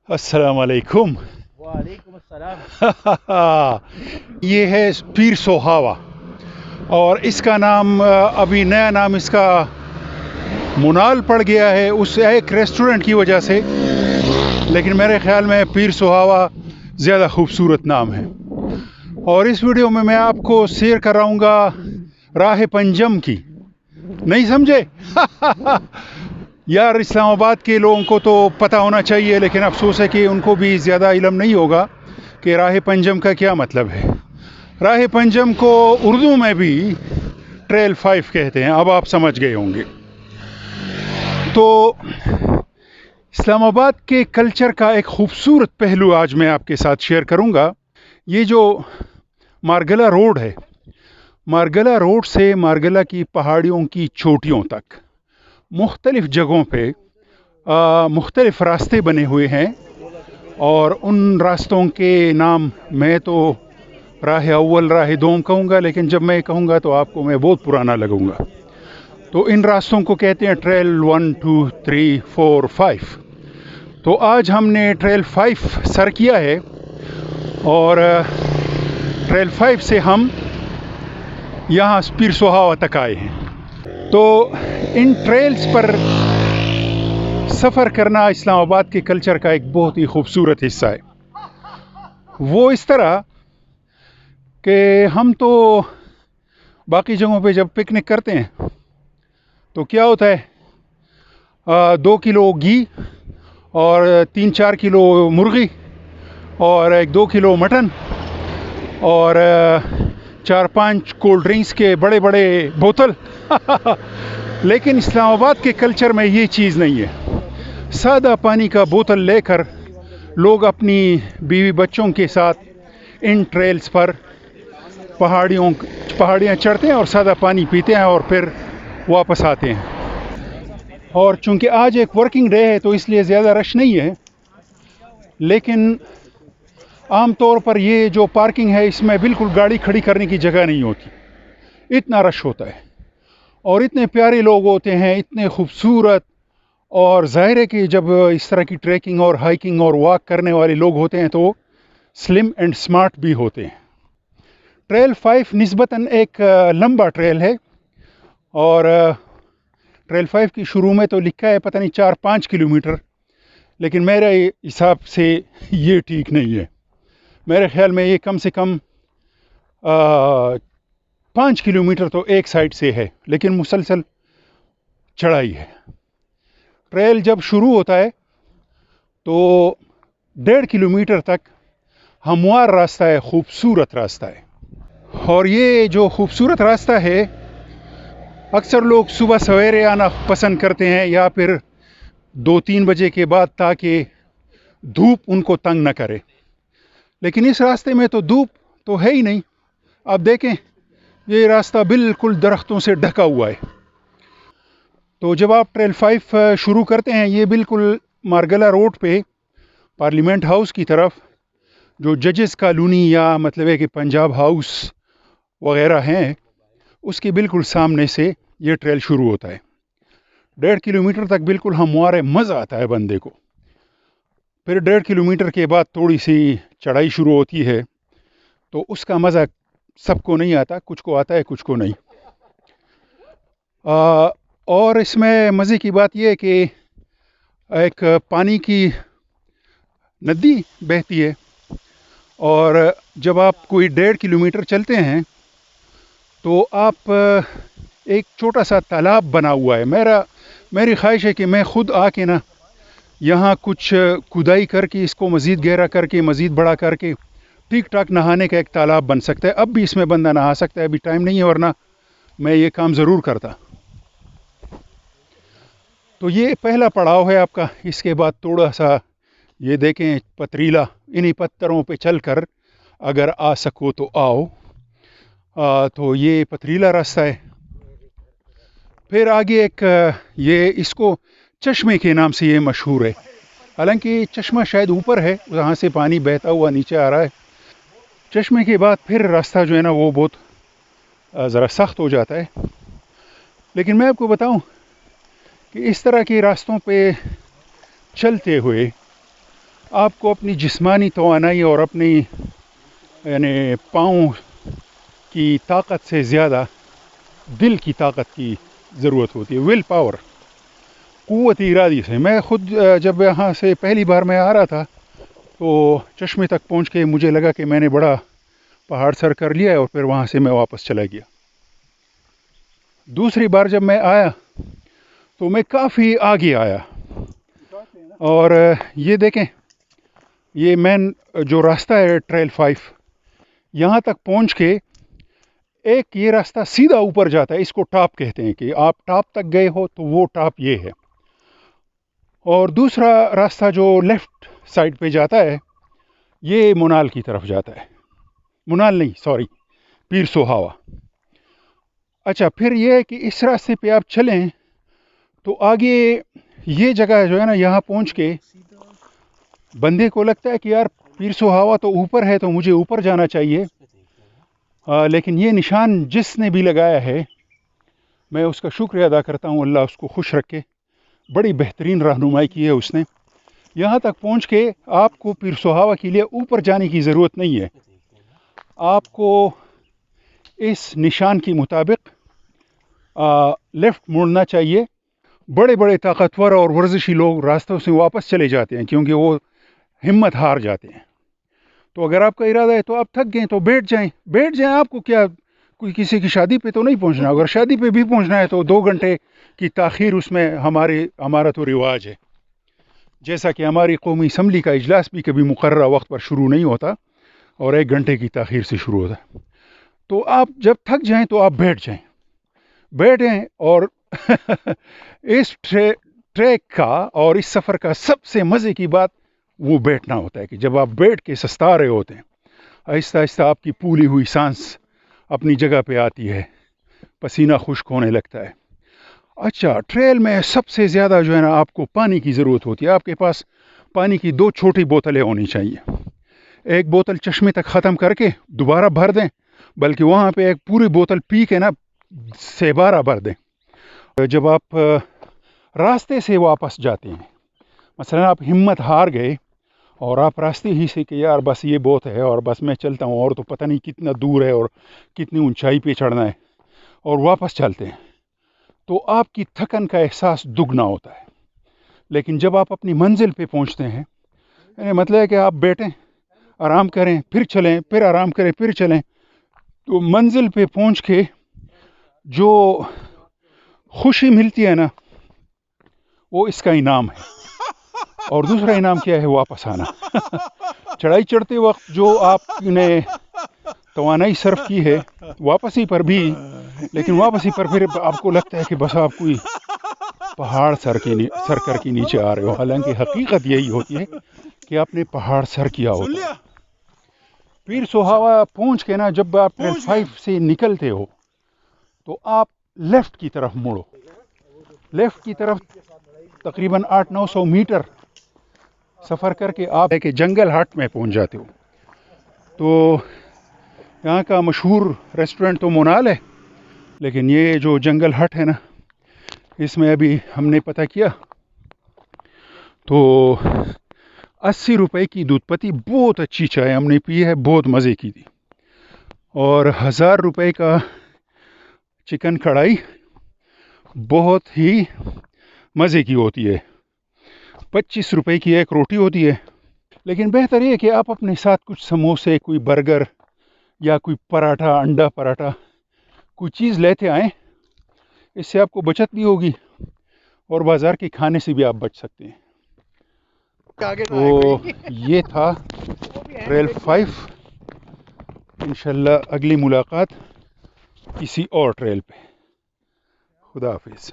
अस्सलाम वालेकुम। वालेकुम अस्सलाम। ये है पीर सोहावा और इसका नाम अभी नया नाम इसका मुनाल पड़ गया है उस एक रेस्टोरेंट की वजह से, लेकिन मेरे ख़्याल में पीर सोहावा ज़्यादा खूबसूरत नाम है। और इस वीडियो में मैं आपको शेयर कराऊंगा राह पंजम की। नहीं समझे? यार, इस्लामाबाद के लोगों को तो पता होना चाहिए, लेकिन अफसोस है कि उनको भी ज़्यादा इल्म नहीं होगा कि राह पंजम का क्या मतलब है। राह पंजम को उर्दू में भी ट्रेल 5 कहते हैं, अब आप समझ गए होंगे। तो इस्लामाबाद के कल्चर का एक खूबसूरत पहलू आज मैं आपके साथ शेयर करूंगा। ये जो मारगला रोड है, मारगला रोड से मारगला की पहाड़ियों की चोटियों तक मुख्तलिफ़ जगहों पे मुख्तलिफ़ रास्ते बने हुए हैं, और उन रास्तों के नाम मैं तो राह अव्वल राह दोम कहूँगा, लेकिन जब मैं कहूँगा तो आपको मैं बहुत पुराना लगूँगा। तो इन रास्तों को कहते हैं ट्रेल 1, 2, 3, 4, 5। तो आज हमने ट्रेल 5 सर किया है, और ट्रेल 5 से हम यहाँ पीर सोहावा तक आए हैं। तो इन ट्रेल्स पर सफ़र करना इस्लामाबाद के कल्चर का एक बहुत ही खूबसूरत हिस्सा है। वो इस तरह कि हम तो बाकी जगहों पे जब पिकनिक करते हैं तो क्या होता है, 2 किलो घी और 3-4 किलो मुर्गी और 1-2 किलो मटन और 4-5 कोल्ड ड्रिंक्स के बड़े बड़े बोतल। लेकिन इस्लामाबाद के कल्चर में ये चीज़ नहीं है। सादा पानी का बोतल लेकर लोग अपनी बीवी बच्चों के साथ इन ट्रेल्स पर पहाड़ियाँ चढ़ते हैं और सादा पानी पीते हैं और फिर वापस आते हैं। और चूंकि आज एक वर्किंग डे है तो इसलिए ज़्यादा रश नहीं है, लेकिन आम तौर पर ये जो पार्किंग है इसमें बिल्कुल गाड़ी खड़ी करने की जगह नहीं होती, इतना रश होता है। और इतने प्यारे लोग होते हैं, इतने खूबसूरत। और ज़ाहिर है कि जब इस तरह की ट्रैकिंग और हाइकिंग और वॉक करने वाले लोग होते हैं तो स्लिम एंड स्मार्ट भी होते हैं। ट्रेल 5 निस्बतन एक लंबा ट्रेल है, और ट्रेल 5 की शुरू में तो लिखा है पता नहीं 4-5 किलोमीटर, लेकिन मेरे हिसाब से ये ठीक नहीं है। मेरे ख्याल में ये कम से कम 5 किलोमीटर तो एक साइड से है, लेकिन मुसलसल चढ़ाई है। ट्रेल जब शुरू होता है तो 1.5 किलोमीटर तक हमवार रास्ता है, खूबसूरत रास्ता है। और ये जो खूबसूरत रास्ता है अक्सर लोग सुबह सवेरे आना पसंद करते हैं या फिर 2-3 बजे के बाद, ताकि धूप उनको तंग न करे। लेकिन इस रास्ते में तो धूप तो है ही नहीं। आप देखें, ये रास्ता बिल्कुल दरख्तों से ढका हुआ है। तो जब आप ट्रेल 5 शुरू करते हैं, ये बिल्कुल मारगला रोड पे पार्लियामेंट हाउस की तरफ, जो जजेस कॉलोनी या मतलब है कि पंजाब हाउस वगैरह हैं, उसके बिल्कुल सामने से ये ट्रेल शुरू होता है। 1.5 किलोमीटर तक बिल्कुल हमवार है, मज़ा आता है बंदे को। फिर 1.5 किलोमीटर के बाद थोड़ी सी चढ़ाई शुरू होती है, तो उसका मज़ा सबको नहीं आता, कुछ को आता है कुछ को नहीं। और इसमें मज़े की बात यह है कि एक पानी की नदी बहती है, और जब आप कोई 1.5 किलोमीटर चलते हैं तो आप एक छोटा सा तालाब बना हुआ है। मेरी ख्वाहिश है कि मैं ख़ुद आके ना यहाँ कुछ खुदाई करके इसको मज़ीद गहरा करके मज़ीद बड़ा करके ठीक ठाक नहाने का एक तालाब बन सकता है। अब भी इसमें बंदा नहा सकता है, अभी टाइम नहीं है, वरना मैं ये काम ज़रूर करता। तो ये पहला पड़ाव है आपका। इसके बाद थोड़ा सा ये देखें पथरीला, इन्हीं पत्थरों पे चलकर अगर आ सको तो आओ। तो ये पथरीला रास्ता है। फिर आगे एक ये इसको चश्मे के नाम से ये मशहूर है, हालांकि चश्मा शायद ऊपर है, वहाँ से पानी बहता हुआ नीचे आ रहा है। चश्मे के बाद फिर रास्ता जो है ना वो बहुत ज़रा सख्त हो जाता है। लेकिन मैं आपको बताऊं कि इस तरह के रास्तों पे चलते हुए آپ کو اپنی جسمانی توانائی اور اپنی یعنی پاؤں کی طاقت سے زیادہ دل کی طاقت کی ضرورت ہوتی ہے، ول پاور، قوت ارادی سے. میں خود جب یہاں سے پہلی بار میں آ رہا تھا تو چشمے تک پہنچ کے مجھے لگا کہ میں نے بڑا پہاڑ سر کر لیا ہے، اور پھر وہاں سے میں واپس چلا گیا. دوسری بار جب میں آیا تو میں کافی آگے آیا، اور یہ دیکھیں، یہ مین جو راستہ ہے ٹریل 5، یہاں تک پہنچ کے ایک یہ راستہ سیدھا اوپر جاتا ہے، اس کو ٹاپ کہتے ہیں، کہ آپ ٹاپ تک گئے ہو تو وہ ٹاپ یہ ہے. اور دوسرا راستہ جو لیفٹ سائڈ پہ جاتا ہے یہ منال کی طرف جاتا ہے، منال نہیں، سوری، پیر سوہاوا. اچھا، پھر یہ ہے کہ اس راستے پہ آپ چلیں تو آگے یہ جگہ جو ہے نا، یہاں پہنچ کے بندے کو لگتا ہے کہ یار پیر سوہاوا تو اوپر ہے تو مجھے اوپر جانا چاہیے. لیکن یہ نشان جس نے بھی لگایا ہے میں اس کا شکریہ ادا کرتا ہوں، اللہ اس کو خوش رکھے، بڑی بہترین رہنمائی کی ہے اس نے. یہاں تک پہنچ کے آپ کو پیر سوہاوا کے لیے اوپر جانے کی ضرورت نہیں ہے، آپ کو اس نشان کے مطابق لیفٹ مڑنا چاہیے. بڑے بڑے طاقتور اور ورزشی لوگ راستوں سے واپس چلے جاتے ہیں کیونکہ وہ ہمت ہار جاتے ہیں. تو اگر آپ کا ارادہ ہے تو آپ تھک گئے تو بیٹھ جائیں. آپ کو کیا، کوئی کسی کی شادی پہ تو نہیں پہنچنا. اگر شادی پہ بھی پہنچنا ہے تو 2 گھنٹے کی تاخیر اس میں ہمارا تو رواج ہے. جیسا کہ ہماری قومی اسمبلی کا اجلاس بھی کبھی مقررہ وقت پر شروع نہیں ہوتا اور 1 گھنٹے کی تاخیر سے شروع ہوتا ہے. تو آپ جب تھک جائیں تو آپ بیٹھیں اور اس ٹریک کا اور اس سفر کا سب سے مزے کی بات وہ بیٹھنا ہوتا ہے، کہ جب آپ بیٹھ کے سستا رہے ہوتے ہیں، آہستہ آہستہ آپ کی پھولی ہوئی سانس اپنی جگہ پہ آتی ہے، پسینہ خشک ہونے لگتا ہے. اچھا، ٹریل میں سب سے زیادہ جو ہے نا آپ کو پانی کی ضرورت ہوتی ہے. آپ کے پاس پانی کی 2 چھوٹی بوتلیں ہونی چاہیے. ایک بوتل چشمے تک ختم کر کے دوبارہ بھر دیں، بلکہ وہاں پہ ایک پوری بوتل پی کے نا 12 بھر دیں. جب آپ راستے سے واپس جاتے ہیں، مثلا آپ ہمت ہار گئے اور آپ راستے ہی سے کہ یار بس یہ بہت ہے اور بس میں چلتا ہوں، اور تو پتہ نہیں کتنا دور ہے اور کتنی اونچائی پہ چڑھنا ہے، اور واپس چلتے ہیں، تو آپ کی تھکن کا احساس دگنا ہوتا ہے. لیکن جب آپ اپنی منزل پہ پہنچتے ہیں، یعنی مطلب ہے کہ آپ بیٹھیں، آرام کریں، پھر چلیں، پھر آرام کریں، پھر چلیں، تو منزل پہ پہنچ کے جو خوشی ملتی ہے نا وہ اس کا انعام ہے. اور دوسرا انعام کیا ہے؟ واپس آنا. چڑھائی چڑھتے وقت جو آپ نے توانائی صرف کی ہے واپسی پر بھی، لیکن واپسی پر پھر آپ کو لگتا ہے کہ بس آپ کوئی پہاڑ سر کر کے نیچے آ رہے ہو، حالانکہ حقیقت یہی ہوتی ہے کہ آپ نے پہاڑ سر کیا ہوتا ہے. پیر سوہاوا پہنچ کے نا جب آپ ٹریل 5 سے نکلتے ہو تو آپ لیفٹ کی طرف مڑو. لیفٹ کی طرف تقریباً 800-900 میٹر سفر کر کے آپ ایک جنگل ہٹ میں پہنچ جاتے ہو. تو یہاں کا مشہور ریسٹورنٹ تو منال ہے، لیکن یہ جو جنگل ہٹ ہے نا، اس میں ابھی ہم نے پتہ کیا تو 80 روپے کی دودھ پتی، بہت اچھی چائے ہم نے پی ہے، بہت مزے کی تھی. اور 1000 روپے کا چکن کڑھائی بہت ہی مزے کی ہوتی ہے. 25 روپے کی ایک روٹی ہوتی ہے. لیکن بہتر یہ کہ آپ اپنے ساتھ کچھ سموسے، کوئی برگر یا کوئی پراٹھا، انڈا پراٹھا، کوئی چیز لیتے آئیں. اس سے آپ کو بچت بھی ہوگی اور بازار کے کھانے سے بھی آپ بچ سکتے ہیں. تو یہ تھا ٹریل 5. انشاءاللہ اگلی ملاقات کسی اور ٹریل پہ. خدا حافظ.